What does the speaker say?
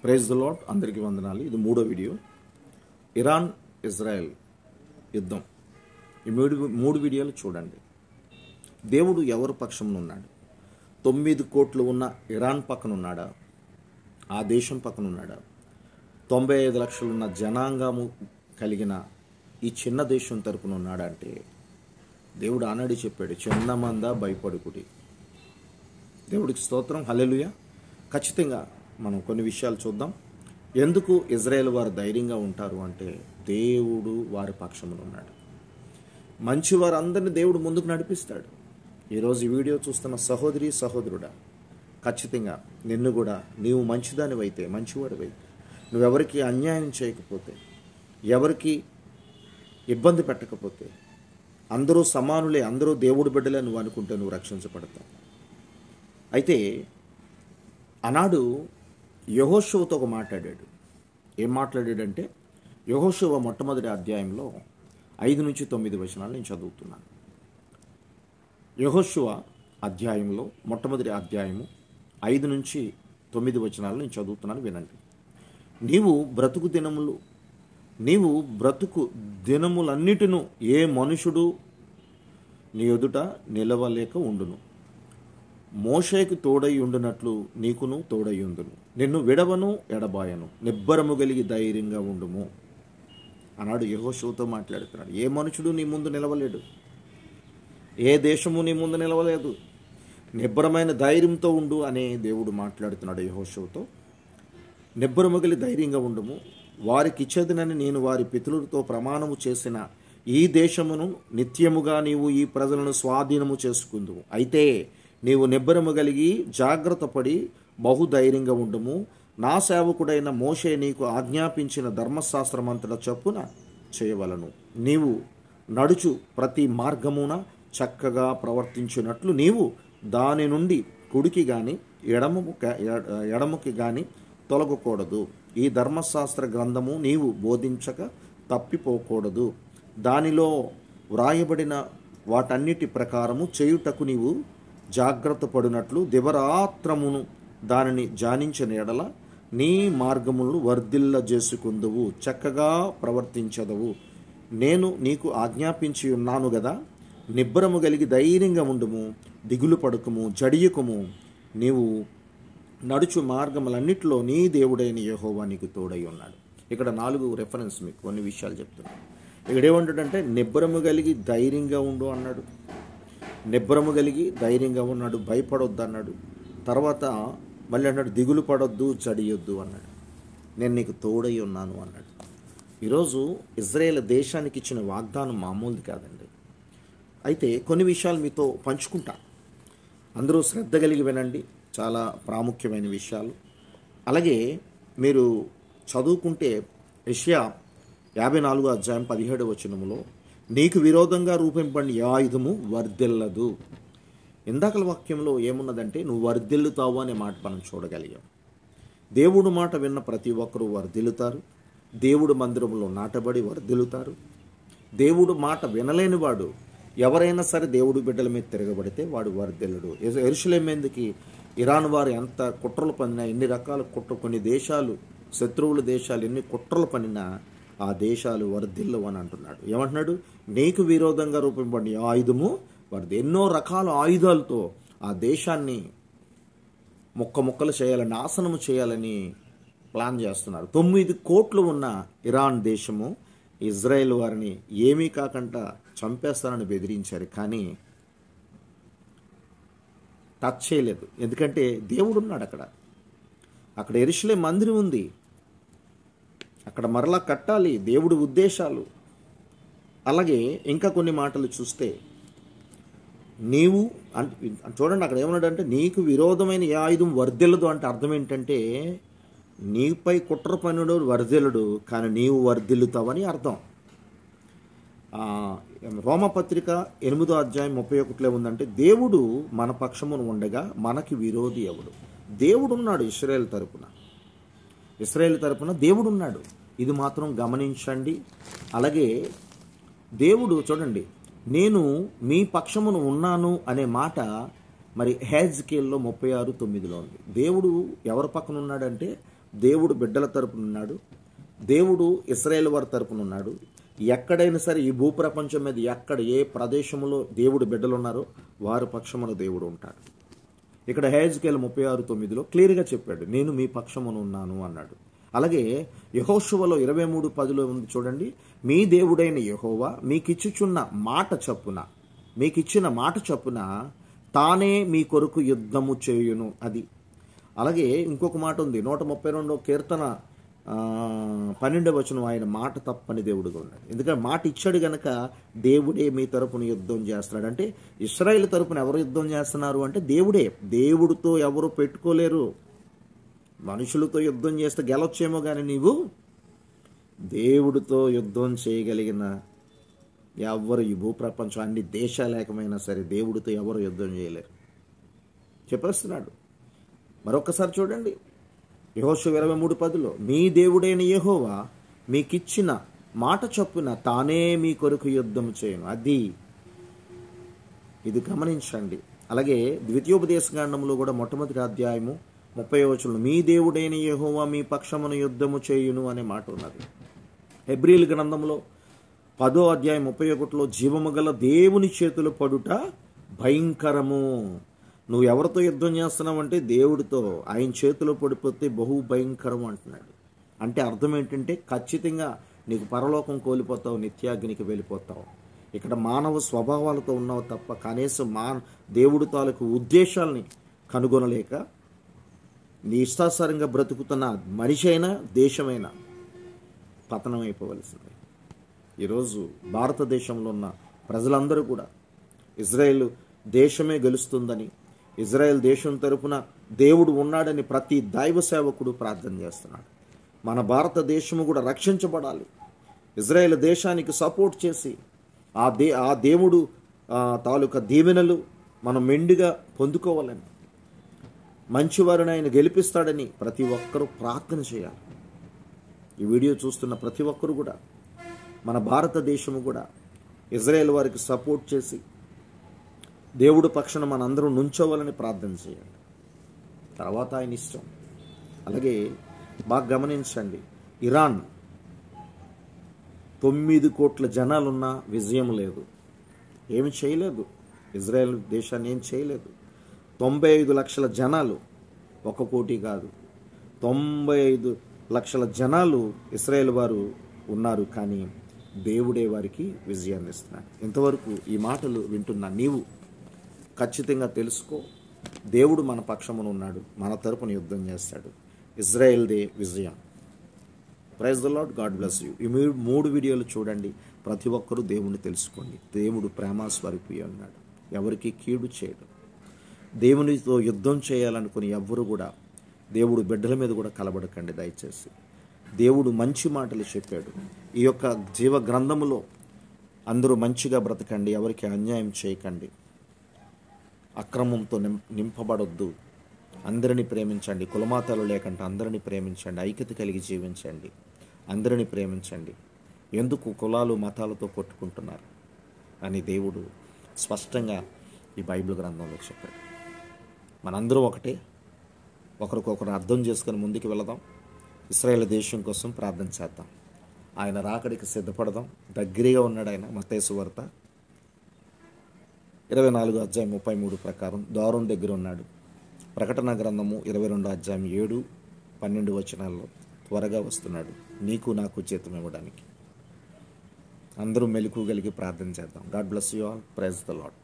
Praise the lord. అందరికీ వందనాలు. ఇది మూడో వీడియో. ఇరాన్ ఇజ్రాయెల్ యుద్ధం. ఈ మూడు వీడియోలు చూడండి. దేవుడు ఎవరు పక్షంలో ఉన్నాడు? 9 కోట్లు ఉన్న ఇరాన్ పక్కన ఉన్నాడా? ఆ దేశం పక్కన ఉన్నాడా? 95 లక్షలు ఉన్న జనాంగము కలిగిన ఈ చిన్న దేశం తరపున ఉన్నాడా అంటే దేవుడు ఆనాడు చెప్పాడు, చిన్న మంద భయపడుకుడి. దేవుడికి స్తోత్రం, హల్లెలూయా. ఖచ్చితంగా మనం కొన్ని విషయాలు చూద్దాం. ఎందుకు ఇజ్రాయెల్ వారు ధైర్యంగా ఉంటారు అంటే దేవుడు వారి పక్షమున ఉన్నాడు. మంచి వారందరినీ దేవుడు ముందుకు నడిపిస్తాడు. ఈరోజు ఈ వీడియో చూస్తున్న సహోదరి సహోదరుడా, ఖచ్చితంగా నిన్ను కూడా నీవు మంచిదానివైతే, మంచివాడివైతే, నువ్వెవరికి అన్యాయం చేయకపోతే, ఎవరికి ఇబ్బంది పెట్టకపోతే, అందరూ సమానులే, అందరూ దేవుడి బిడ్డలే నువ్వు అనుకుంటే నువ్వు రక్షించబడతావు. అయితే ఆనాడు యెహోషువతో ఒక మాట్లాడాడు. ఏం మాట్లాడాడంటే, యెహోషువ మొట్టమొదటి అధ్యాయంలో 5-9 వచనాలు నేను చదువుతున్నాను. యెహోషువ అధ్యాయంలో మొట్టమొదటి అధ్యాయము 5-9 వచనాలు నేను చదువుతున్నాను, వినండి. నీవు బ్రతుకు దినములన్నిటిను ఏ మనుషుడు నీ ఎదుట నిలవలేక ఉండును. మోషేకు తోడై ఉండునట్లు నీకును తోడై ఉండును. నిన్ను విడవను ఎడబాయను. నిబ్బరము కలిగి ధైర్యంగా ఉండుము అన్నాడు. యెహోషువతో మాట్లాడుతున్నాడు. ఏ మనుషుడు నీ ముందు నిలవలేడు, ఏ దేశము నీ ముందు నిలవలేదు. నిబ్బరమైన ధైర్యంతో ఉండు అనే దేవుడు మాట్లాడుతున్నాడు యెహోషువతో. నిబ్బరము కలిగి ధైర్యంగా ఉండుము. వారికి ఇచ్చేదనని నేను వారి పితరులతో ప్రమాణము చేసిన ఈ దేశమును నిత్యముగా నీవు ఈ ప్రజలను స్వాధీనము చేసుకుందువు. అయితే నీవు నిబ్బరము కలిగి జాగ్రత్త పడి బహుధైర్యంగా ఉండుము. నా సేవకుడైన మోషే నీకు ఆజ్ఞాపించిన ధర్మశాస్త్రమంతట చొప్పున చేయవలను. నీవు నడుచు ప్రతి మార్గమున చక్కగా ప్రవర్తించినట్లు నీవు దాని నుండి కుడికి గాని ఎడముకి గాని తొలగకూడదు. ఈ ధర్మశాస్త్ర గ్రంథము నీవు బోధించక తప్పిపోకూడదు. దానిలో వ్రాయబడిన వాటన్నిటి ప్రకారము చేయుటకు నీవు జాగ్రత్త పడినట్లు దివరాత్రమును దానిని ధ్యానించిన ఎడల నీ మార్గములను వర్ధిల్ల చేసుకుందువు, చక్కగా ప్రవర్తించదవు. నేను నీకు ఆజ్ఞాపించి ఉన్నాను గదా. నిబ్బరము కలిగి ధైర్యంగా ఉండుము, దిగులు పడుకుము, జడియకుము. నీవు నడుచు మార్గములన్నిటిలో నీ దేవుడైన యెహోవా నీకు తోడై ఉన్నాడు. ఇక్కడ 4 రెఫరెన్స్ మీకు కొన్ని విషయాలు చెప్తున్నాను. ఇక్కడ ఏమంటాడంటే నిబ్బరము కలిగి ధైర్యంగా ఉండు అన్నాడు. నిబ్బరము కలిగి ధైర్యంగా ఉన్నాడు, భయపడొద్దు అన్నాడు. తర్వాత మళ్ళీ అన్నాడు దిగులు పడొద్దు, జడియొద్దు అన్నాడు. నేను నీకు తోడై ఉన్నాను అన్నాడు. ఈరోజు ఇజ్రాయేల్ దేశానికి ఇచ్చిన వాగ్దానం మామూలుది కాదండి. అయితే కొన్ని విషయాలు మీతో పంచుకుంటా, అందరూ శ్రద్ధ కలిగి వినండి. చాలా ప్రాముఖ్యమైన విషయాలు. అలాగే మీరు చదువుకుంటే యెషయా 54 అధ్యాయం 17 వచనములో నీకు విరోధంగా రూపింపబడిన ఏ ఆయుధము వర్ధిల్లదు. ఇందాకల వాక్యంలో ఏమున్నదంటే నువ్వు వర్ధిల్లుతావు అనే మాట మనం చూడగలిగాం. దేవుడు మాట విన్న ప్రతి ఒక్కరూ వర్ధిల్లుతారు. దేవుడు మందిరంలో నాటబడి వర్ధిల్లుతారు. దేవుడు మాట వినలేనివాడు ఎవరైనా సరే దేవుడు బిడ్డల మీద తిరగబడితే వాడు వర్ధిల్లుడు. యెరూషలేము మీదకి ఇరాన్ వారు ఎంత కుట్రలు పన్నినా, ఎన్ని రకాల కొన్ని దేశాలు, శత్రువుల దేశాలు ఎన్ని కుట్రలు పన్నినా ఆ దేశాలు వర్ధిల్లవు అని అంటున్నాడు. ఏమంటున్నాడు? నీకు విరోధంగా రూపొందిన ఆయుధము వర్ధి. ఎన్నో రకాల ఆయుధాలతో ఆ దేశాన్ని ముక్కలు చేయాలని, నాశనము చేయాలని ప్లాన్ చేస్తున్నారు. 9 కోట్లు ఉన్న ఇరాన్ దేశము ఇజ్రాయెల్ వారిని ఏమీ కాకుండా చంపేస్తారని బెదిరించారు, కానీ టచ్ చేయలేదు. ఎందుకంటే దేవుడు ఉన్నాడు అక్కడ యెరూషలేము మందిరం ఉంది. అక్కడ మరలా కట్టాలి, దేవుడి ఉద్దేశాలు. అలాగే ఇంకా కొన్ని మాటలు చూస్తే నీవు చూడండి, అక్కడ ఏమన్నాడంటే నీకు విరోధమైన ఏ ఆయుధం వర్ధిల్లదు అంటే అర్థం ఏంటంటే నీపై కుట్ర పన్నుడు వర్ధిల్లుడు, కానీ నీవు వర్ధిల్లుతావని అర్థం. రోమపత్రిక 8వ అధ్యాయం 31లో ఉందంటే దేవుడు మన పక్షమును ఉండగా మనకి విరోధి ఎవడు? దేవుడు ఉన్నాడు. ఇశ్రాయేలు తరపున దేవుడు ఉన్నాడు. ఇది మాత్రం గమనించండి. అలాగే దేవుడు చూడండి, నేను మీ పక్షమును ఉన్నాను అనే మాట మరి హెజ్కేల్లో 36:9లో ఉంది. దేవుడు ఎవరి పక్కన ఉన్నాడంటే దేవుడు బిడ్డల తరపున ఉన్నాడు. దేవుడు ఇశ్రాయేలు వారి తరపున ఉన్నాడు. ఎక్కడైనా సరే ఈ భూప్రపంచం మీద ఎక్కడ ఏ ప్రదేశంలో దేవుడు బిడ్డలు ఉన్నారో వారి పక్షమున దేవుడు ఉంటాడు. ఇక్కడ హెజ్కేలు 36:9 క్లియర్గా చెప్పాడు, నేను మీ పక్షమున ఉన్నాను అన్నాడు. అలాగే యెహోషువలో 23:10 ఉంది చూడండి, మీ దేవుడైన యెహోవా మీకిచ్చిన మాట చొప్పున తానే మీ కొరకు యుద్ధము చేయును. అది అలాగే ఇంకొక మాట ఉంది 132 కీర్తన 12వ వచనం, ఆయన మాట తప్పని దేవుడుగా ఉన్నాడు. ఎందుకంటే మాట ఇచ్చాడు గనక దేవుడే మీ తరపున యుద్ధం చేస్తున్నాడు. అంటే ఇశ్రాయేలు తరపున ఎవరు యుద్ధం చేస్తున్నారు అంటే దేవుడే. దేవుడితో ఎవరు పెట్టుకోలేరు. మనుషులతో యుద్ధం చేస్తే గెలవచ్చేమో కానీ నీవు దేవుడితో యుద్ధం చేయగలిగిన ఎవరు ఈ భూప్రపంచం అన్ని దేశాలేకమైనా సరే దేవుడితో ఎవరు యుద్ధం చేయలేరు చెప్పేస్తున్నాడు. మరొకసారి చూడండి యెహోషువ 23:10 మీ దేవుడైన యెహోవా మీకిచ్చిన మాట చొప్పున తానే మీ కొరకు యుద్ధం చేయను. ఇది గమనించండి. అలాగే ద్వితీయోపదేశకాండంలో కూడా మొట్టమొదటి అధ్యాయము 30వ వచనంలో మీ దేవుడైన యెహోవా మీ పక్షమున యుద్ధము చేయును అనే మాట ఉన్నది. హెబ్రీయుల గ్రంథంలో 10వ అధ్యాయం 31లో జీవము గల దేవుని చేతులు పడుట భయంకరము. నువ్వు ఎవరితో యుద్ధం చేస్తున్నావంటే దేవుడితో. ఆయన చేతిలో పడిపోతే బహు భయంకరం అంటున్నాడు. అంటే అర్థం ఏంటంటే ఖచ్చితంగా నీకు పరలోకం కోల్పోతావు, నిత్యాగ్నికి వెళ్ళిపోతావు. ఇక్కడ మానవ స్వభావాలతో ఉన్నావు తప్ప కనీసం దేవుడి తాలూకు ఉద్దేశాలని కనుగొనలేక నీ ఇష్టాసారంగా బ్రతుకుతున్న మనిషి అయినా దేశమైనా పతనం అయిపోవలసింది. ఈరోజు భారతదేశంలో ఉన్న ప్రజలందరూ కూడా ఇజ్రాయెల్ దేశమే గెలుస్తుందని, ఇజ్రాయెల్ దేశం తరపున దేవుడు ఉన్నాడని ప్రతి దైవ సేవకుడు ప్రార్థన చేస్తున్నాడు. మన భారతదేశము కూడా రక్షించబడాలి. ఇజ్రాయెల్ దేశానికి సపోర్ట్ చేసి ఆ దేవుడు తాలూకా దీవెనలు మనం మెండుగా పొందుకోవాలని, మంచివారిని ఆయన గెలిపిస్తాడని ప్రతి ఒక్కరూ ప్రార్థన చేయాలి. ఈ వీడియో చూస్తున్న ప్రతి ఒక్కరు కూడా మన భారతదేశము కూడా ఇజ్రాయెల్ వారికి సపోర్ట్ చేసి దేవుడు పక్షాన మనందరూ నుంచోవాలని ప్రార్థన చేయండి. తర్వాత ఆయన ఇష్టం. అలాగే బాగా గమనించండి, ఇరాన్ 9 కోట్ల జనాలున్న విజయం లేదు, ఏమి చేయలేదు. ఇజ్రాయెల్ దేశాన్ని ఏం చేయలేదు. 95 లక్షల జనాలు, 1 కోటి కాదు, 95 లక్షల జనాలు ఇశ్రాయేల్ వారు ఉన్నారు. కానీ దేవుడే వారికి విజయాన్ని ఇస్తున్నాడు. ఇంతవరకు ఈ మాటలు వింటున్న నీవు ఖచ్చితంగా తెలుసుకో, దేవుడు మన పక్షమున ఉన్నాడు, మన తరపున యుద్ధం చేస్తాడు. ఇజ్రాయెల్దే విజయం. Praise the Lord. God bless you. ఈ 3 వీడియోలు చూడండి. ప్రతి ఒక్కరూ దేవుణ్ణి తెలుసుకోండి. దేవుడు ప్రేమస్వరూపి ఉన్నాడు, ఎవరికి కీడు చేయడు. దేవునితో యుద్ధం చేయాలనుకుని ఎవ్వరూ కూడా దేవుడు బిడ్డల మీద కూడా కలబడకండి దయచేసి. దేవుడు మంచి మాటలు చెప్పాడు. ఈ యొక్క జీవ గ్రంథములో అందరూ మంచిగా బ్రతకండి, ఎవరికి అన్యాయం చేయకండి, అక్రమంతో నింపబడొద్దు, అందరినీ ప్రేమించండి, కులమాతాలు లేకుండా అందరినీ ప్రేమించండి, ఐక్యత కలిగి జీవించండి, అందరినీ ప్రేమించండి. ఎందుకు కులాలు మతాలతో కొట్టుకుంటున్నారు అని దేవుడు స్పష్టంగా ఈ బైబిల్ గ్రంథంలో చెప్పాడు. మనందరూ ఒకటే, ఒకరికొకరు అర్థం చేసుకొని ముందుకు వెళదాం. ఇశ్రాయేల్ దేశం కోసం ప్రార్థన చేద్దాం. ఆయన రాకడికి సిద్ధపడదాం. దగ్గరగా ఉన్నాడు ఆయన. మత్తయి సువార్త 24 అధ్యాయం 33 ప్రకారం ద్వారం దగ్గర ఉన్నాడు. ప్రకటన గ్రంథము 22 అధ్యాయం 7, 12 వచనాల్లో త్వరగా వస్తున్నాడు నీకు నాకు జీతం ఇవ్వడానికి. అందరూ మెలకువగలిగి ప్రార్థన చేద్దాం. God bless you all. Praise the lord.